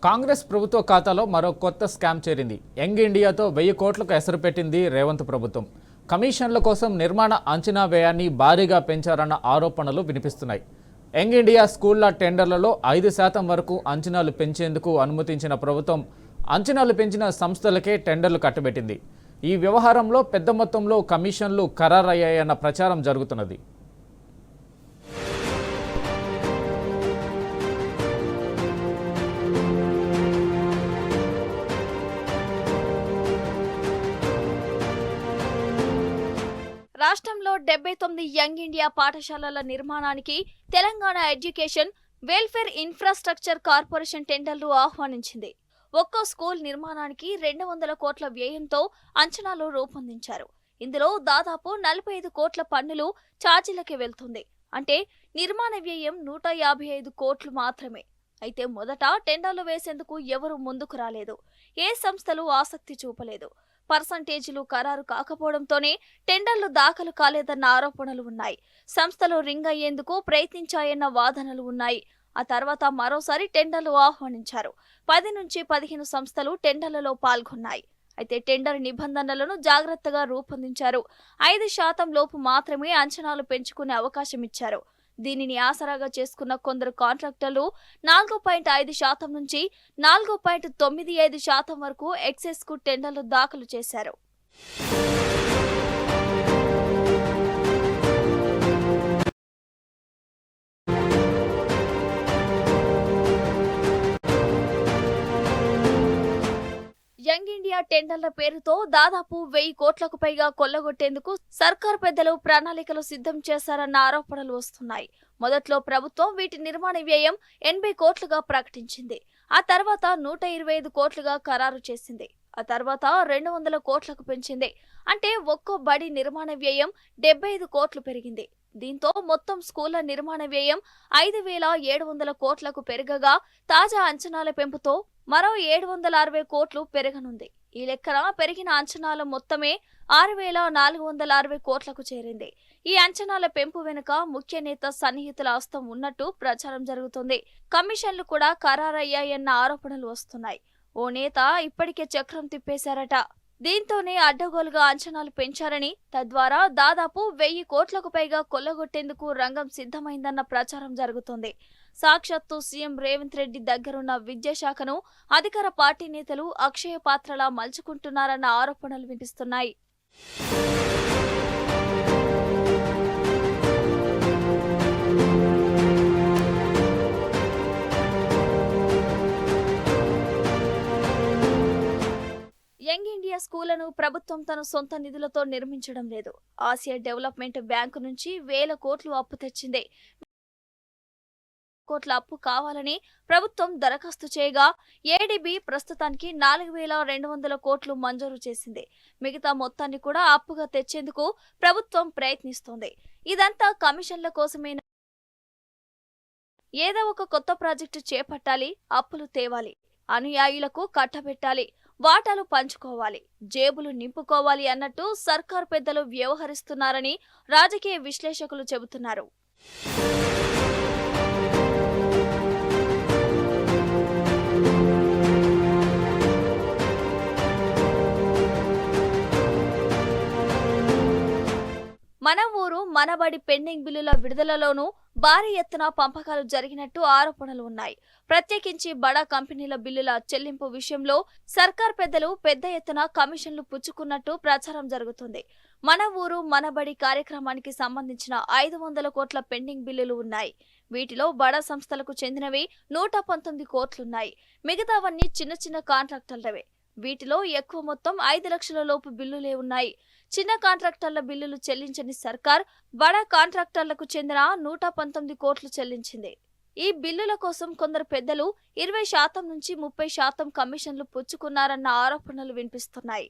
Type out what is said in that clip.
కాంగ్రెస్ ప్రభుత్వ ఖాతాలో మరో కొత్త స్కామ్ చేరింది. యంగ్ ఇండియాతో 1000 కోట్లకు ఎసరు పెట్టింది రేవంత్ ప్రభుత్వం. కమిషన్ల కోసం నిర్మాణ అంచనా వ్యయాన్ని భారీగా పెంచారన్న ఆరోపణలు వినిపిస్తున్నాయి. యంగ్ ఇండియా స్కూళ్ల టెండర్లలో 5% వరకు అంచనాలు పెంచేందుకు అనుమతించిన ప్రభుత్వం అంచనాలు పెంచిన సంస్థలకే టెండర్లు కట్టబెట్టింది. ఈ వ్యవహారంలో పెద్ద మొత్తంలో కమిషన్లు ఖరారయ్యాయన్న ప్రచారం జరుగుతున్నది. రాష్ట్రంలో 79 యంగ్ ఇండియా పాఠశాలల నిర్మాణానికి Telangana education welfare infrastructure corporation టెండర్లు ఆహ్వానించింది. ఒక్కో స్కూల్ నిర్మాణానికి 200 కోట్ల వ్యయంతో అంచనాలు రూపొందించారు. ఇందులో దాదాపు 45 కోట్ల పన్నులు ఛార్జీలకే వెళ్తుంది. అంటే నిర్మాణ వ్యయం 155 కోట్లు మాత్రమే. అయితే మొదట టెండర్లు వేసేందుకు ఎవరు ముందుకు రాలేదు. ఏ సంస్థలు ఆసక్తి చూపలేదు. పర్సంటేజీలు ఖరారు కాకపోవడంతోనే టెండర్లు దాఖలు కాలేదన్న ఆరోపణలు ఉన్నాయి. సంస్థలు రింగ్ అయ్యేందుకు ప్రయత్నించాయన్న వాదనలు ఉన్నాయి. ఆ తర్వాత మరోసారి టెండర్లు ఆహ్వానించారు. 10 నుంచి 15 సంస్థలు టెండర్లలో పాల్గొన్నాయి. అయితే టెండర్ నిబంధనలను జాగ్రత్తగా రూపొందించారు. 5% లోపు మాత్రమే అంచనాలు పెంచుకునే అవకాశం ఇచ్చారు. దీనిని ఆసరాగా చేసుకున్న కొందరు కాంట్రాక్టర్లు 4.5% నుంచి 4.95% వరకు ఎక్సెస్ కు టెండర్లు దాఖలు చేశారు. యంగ్ ఇండియా టెండర్ల పేరుతో దాదాపు 1000 కోట్లకు పైగా కొల్లగొట్టేందుకు సర్కార్ పెద్దలు ప్రణాళికలు సిద్ధం చేశారన్న ఆరోపణలు వస్తున్నాయి. మొదట్లో ప్రభుత్వం వీటి నిర్మాణ వ్యయం 80 కోట్లుగా ప్రకటించింది. ఆ తర్వాత 125 కోట్లుగా ఖరారు చేసింది. ఆ తర్వాత 200 కోట్లకు పెంచింది. అంటే ఒక్కో బడి నిర్మాణ వ్యయం 75 కోట్లు పెరిగింది. దీంతో మొత్తం స్కూళ్ల నిర్మాణ వ్యయం 5700 కోట్లకు పెరగగా తాజా అంచనాల పెంపుతో మరో 760 కోట్లు పెరగనుంది. ఈ లెక్కన పెరిగిన అంచనాల మొత్తమే 6460 కోట్లకు చేరింది. ఈ అంచనాల పెంపు వెనుక ముఖ్య నేత సన్నిహితుల హస్తం ఉన్నట్టు ప్రచారం జరుగుతుంది. కమిషన్లు కూడా ఖరారయ్యాయన్న ఆరోపణలు వస్తున్నాయి. ఓ నేత ఇప్పటికే చక్రం తిప్పేశారట. దీంతోనే అడ్డగోలుగా అంచనాలు పెంచారని, తద్వారా దాదాపు 1000 కోట్లకు పైగా కొల్లగొట్టేందుకు రంగం సిద్ధమైందన్న ప్రచారం జరుగుతోంది. సాక్షాత్తు సీఎం రేవంత్ రెడ్డి దగ్గరున్న విద్యాశాఖను అధికార పార్టీ నేతలు అక్షయ పాత్రలా మలుచుకుంటున్నారన్న ఆరోపణలు వినిపిస్తున్నాయి. యంగ్ ఇండియా స్కూళ్లను ప్రభుత్వం తన సొంత నిధులతో నిర్మించడం లేదు. ఆసియా డెవలప్మెంట్ బ్యాంకు నుంచి 1000 కోట్లు అప్పు తెచ్చింది. కోట్ల అప్పు కావాలని ప్రభుత్వం దరఖాస్తు చేయగా ఏడీబీ ప్రస్తుతానికి 4200 కోట్లు మంజూరు చేసింది. మిగతా మొత్తాన్ని కూడా అప్పుగా తెచ్చేందుకు ప్రభుత్వం ప్రయత్నిస్తోంది. ఇదంతా కమిషన్ల కోసమేనా? ఏదో ఒక కొత్త ప్రాజెక్టు చేపట్టాలి, అప్పులు తేవాలి, అనుయాయులకు కట్టబెట్టాలి, వాటాలు పంచుకోవాలి, జేబులు నింపుకోవాలి అన్నట్టు సర్కార్ పెద్దలు వ్యవహరిస్తున్నారని రాజకీయ విశ్లేషకులు చెబుతున్నారు. మన ఊరు మనబడి పెండింగ్ బిల్లుల విడుదలలోనూ భారీ ఎత్తున పంపకాలు జరిగినట్టు ఆరోపణలు ఉన్నాయి. ప్రత్యేకించి బడా కంపెనీల బిల్లుల చెల్లింపు విషయంలో సర్కార్ పెద్దలు పెద్ద ఎత్తున కమిషన్లు పుచ్చుకున్నట్టు ప్రచారం జరుగుతుంది. మన ఊరు మనబడి కార్యక్రమానికి సంబంధించిన 500 కోట్ల పెండింగ్ బిల్లులు ఉన్నాయి. వీటిలో బడా సంస్థలకు చెందినవి 119 కోట్లున్నాయి. మిగతావన్నీ చిన్న చిన్న కాంట్రాక్టర్లవే. వీటిలో ఎక్కువ మొత్తం 5 లక్షల లోపు బిల్లులే ఉన్నాయి. చిన్న కాంట్రాక్టర్ల బిల్లులు చెల్లించని సర్కార్ బడా కాంట్రాక్టర్లకు చెందిన 119 కోట్లు చెల్లించింది. ఈ బిల్లుల కోసం కొందరు పెద్దలు 20% నుంచి 30% కమిషన్లు పుచ్చుకున్నారన్న ఆరోపణలు వినిపిస్తున్నాయి.